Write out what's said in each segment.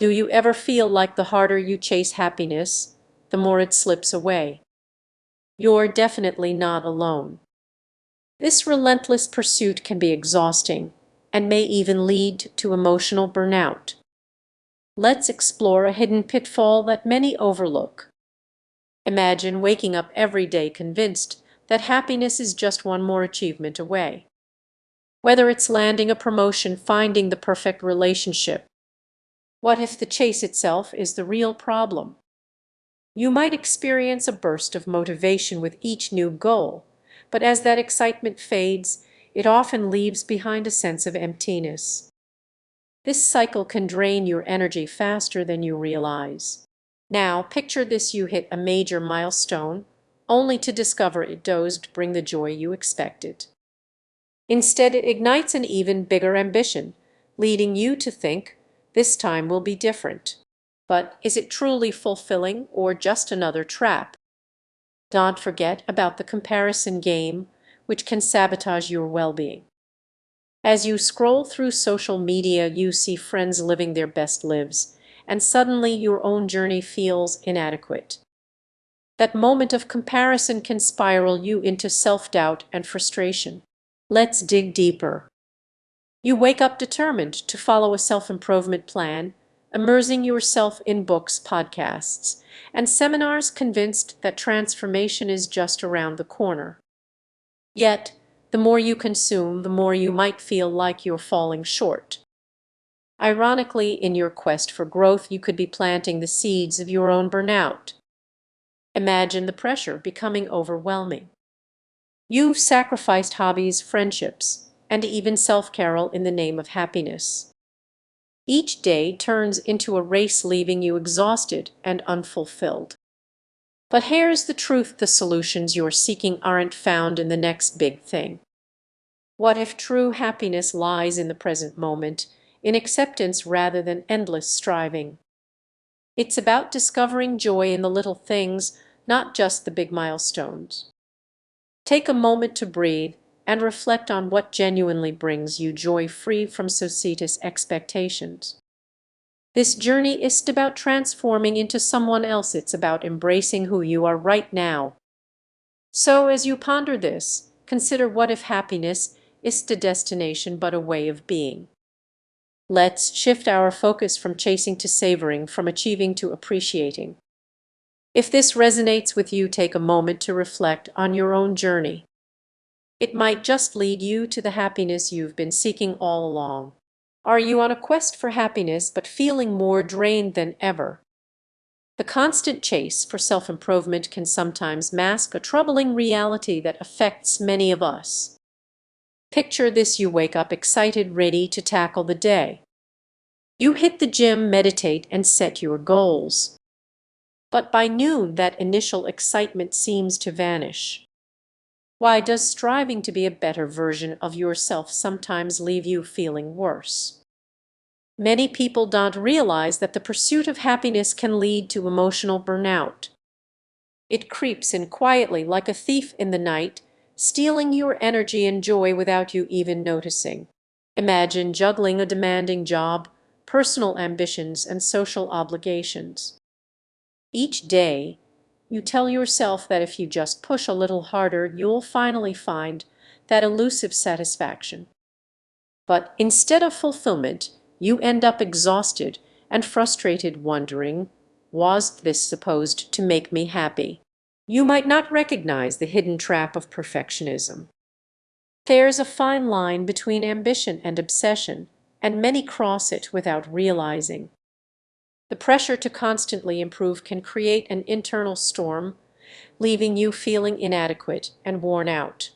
Do you ever feel like the harder you chase happiness, the more it slips away? You're definitely not alone. This relentless pursuit can be exhausting and may even lead to emotional burnout. Let's explore a hidden pitfall that many overlook. Imagine waking up every day convinced that happiness is just one more achievement away. Whether it's landing a promotion, finding the perfect relationship, what if the chase itself is the real problem? You might experience a burst of motivation with each new goal, but as that excitement fades, it often leaves behind a sense of emptiness. This cycle can drain your energy faster than you realize. Now, picture this: you hit a major milestone, only to discover it doesn't bring the joy you expected. Instead, it ignites an even bigger ambition, leading you to think, this time will be different. But is it truly fulfilling or just another trap? Don't forget about the comparison game, which can sabotage your well-being. As you scroll through social media, you see friends living their best lives, and suddenly your own journey feels inadequate. That moment of comparison can spiral you into self-doubt and frustration. Let's dig deeper. You wake up determined to follow a self-improvement plan, immersing yourself in books, podcasts, and seminars, convinced that transformation is just around the corner. Yet, the more you consume, the more you might feel like you're falling short. Ironically, in your quest for growth, you could be planting the seeds of your own burnout. Imagine the pressure becoming overwhelming. You've sacrificed hobbies, friendships, and even self-care in the name of happiness. Each day turns into a race, leaving you exhausted and unfulfilled. But here's the truth: the solutions you're seeking aren't found in the next big thing. What if true happiness lies in the present moment, in acceptance rather than endless striving? It's about discovering joy in the little things, not just the big milestones. Take a moment to breathe and reflect on what genuinely brings you joy, free from society's expectations. This journey isn't about transforming into someone else, it's about embracing who you are right now. So as you ponder this, consider, what if happiness isn't a destination but a way of being? Let's shift our focus from chasing to savoring, from achieving to appreciating. If this resonates with you, take a moment to reflect on your own journey. It might just lead you to the happiness you've been seeking all along. Are you on a quest for happiness but feeling more drained than ever? The constant chase for self-improvement can sometimes mask a troubling reality that affects many of us. Picture this: you wake up excited, ready to tackle the day. You hit the gym, meditate, and set your goals. But by noon, that initial excitement seems to vanish. Why does striving to be a better version of yourself sometimes leave you feeling worse? Many people don't realize that the pursuit of happiness can lead to emotional burnout. It creeps in quietly, like a thief in the night, stealing your energy and joy without you even noticing. Imagine juggling a demanding job, personal ambitions, and social obligations. Each day, you tell yourself that if you just push a little harder, you'll finally find that elusive satisfaction. But instead of fulfillment, you end up exhausted and frustrated, wondering, was this supposed to make me happy? You might not recognize the hidden trap of perfectionism. There's a fine line between ambition and obsession, and many cross it without realizing. The pressure to constantly improve can create an internal storm, leaving you feeling inadequate and worn out.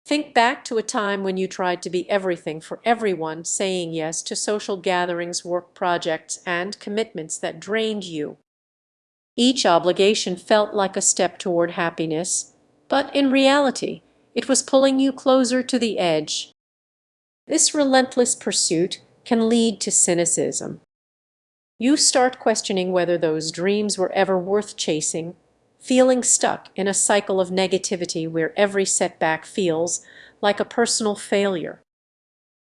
Think back to a time when you tried to be everything for everyone, saying yes to social gatherings, work projects, and commitments that drained you. Each obligation felt like a step toward happiness, but in reality, it was pulling you closer to the edge. This relentless pursuit can lead to cynicism. You start questioning whether those dreams were ever worth chasing, feeling stuck in a cycle of negativity where every setback feels like a personal failure.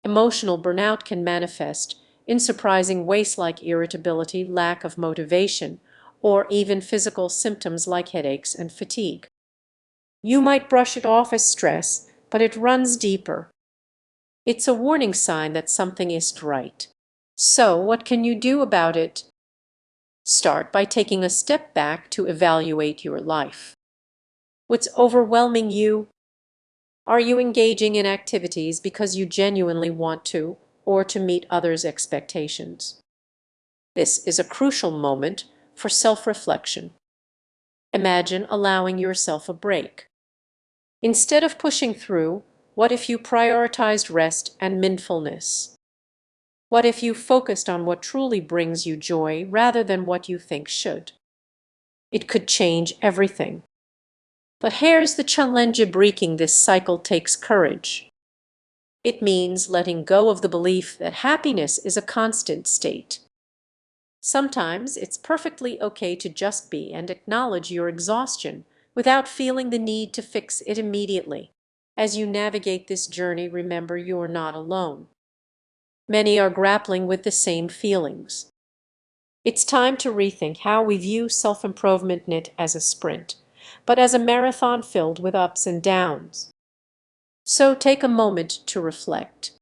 Emotional burnout can manifest in surprising ways like irritability, lack of motivation, or even physical symptoms like headaches and fatigue. You might brush it off as stress, but it runs deeper. It's a warning sign that something isn't right. So, what can you do about it? Start by taking a step back to evaluate your life. What's overwhelming you? Are you engaging in activities because you genuinely want to, or to meet others' expectations? This is a crucial moment for self-reflection. Imagine allowing yourself a break. Instead of pushing through, what if you prioritized rest and mindfulness? What if you focused on what truly brings you joy rather than what you think should? It could change everything. But here's the challenge: breaking this cycle takes courage. It means letting go of the belief that happiness is a constant state. Sometimes it's perfectly okay to just be and acknowledge your exhaustion without feeling the need to fix it immediately. As you navigate this journey, remember you're not alone. Many are grappling with the same feelings. It's time to rethink how we view self-improvement, not as a sprint, but as a marathon filled with ups and downs. So take a moment to reflect.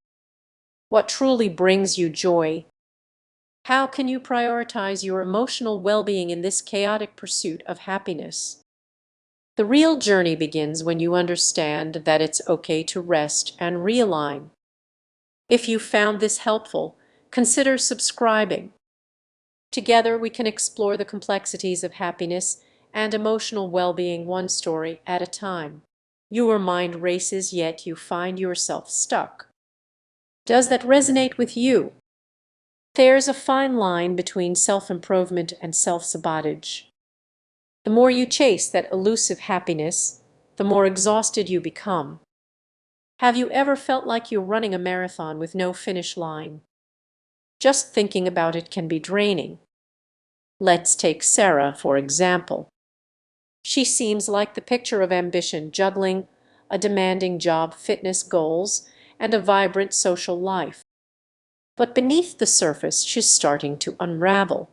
What truly brings you joy? How can you prioritize your emotional well-being in this chaotic pursuit of happiness? The real journey begins when you understand that it's okay to rest and realign. If you found this helpful, consider subscribing. Together we can explore the complexities of happiness and emotional well-being one story at a time. Your mind races, yet you find yourself stuck. Does that resonate with you? There's a fine line between self-improvement and self-sabotage. The more you chase that elusive happiness, the more exhausted you become. Have you ever felt like you're running a marathon with no finish line? Just thinking about it can be draining. Let's take Sarah, for example. She seems like the picture of ambition, juggling a demanding job, fitness goals, and a vibrant social life. But beneath the surface, she's starting to unravel.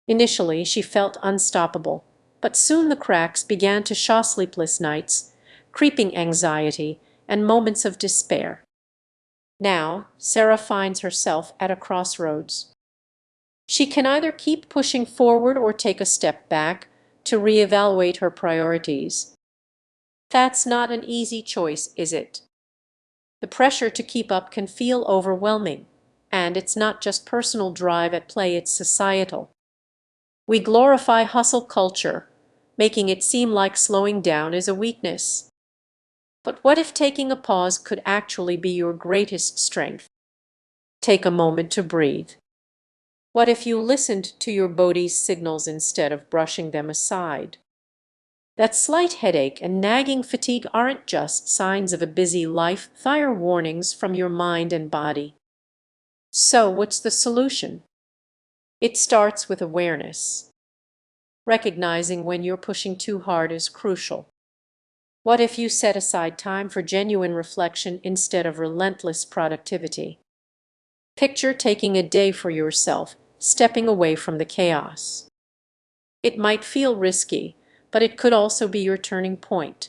Initially, she felt unstoppable, but soon the cracks began to show: sleepless nights, creeping anxiety, and moments of despair. Now, Sarah finds herself at a crossroads. She can either keep pushing forward or take a step back to reevaluate her priorities. That's not an easy choice, is it? The pressure to keep up can feel overwhelming, and it's not just personal drive at play, it's societal. We glorify hustle culture, making it seem like slowing down is a weakness. But what if taking a pause could actually be your greatest strength? Take a moment to breathe. What if you listened to your body's signals instead of brushing them aside? That slight headache and nagging fatigue aren't just signs of a busy life, they're warnings from your mind and body. So, what's the solution? It starts with awareness. Recognizing when you're pushing too hard is crucial. What if you set aside time for genuine reflection instead of relentless productivity? Picture taking a day for yourself, stepping away from the chaos. It might feel risky, but it could also be your turning point.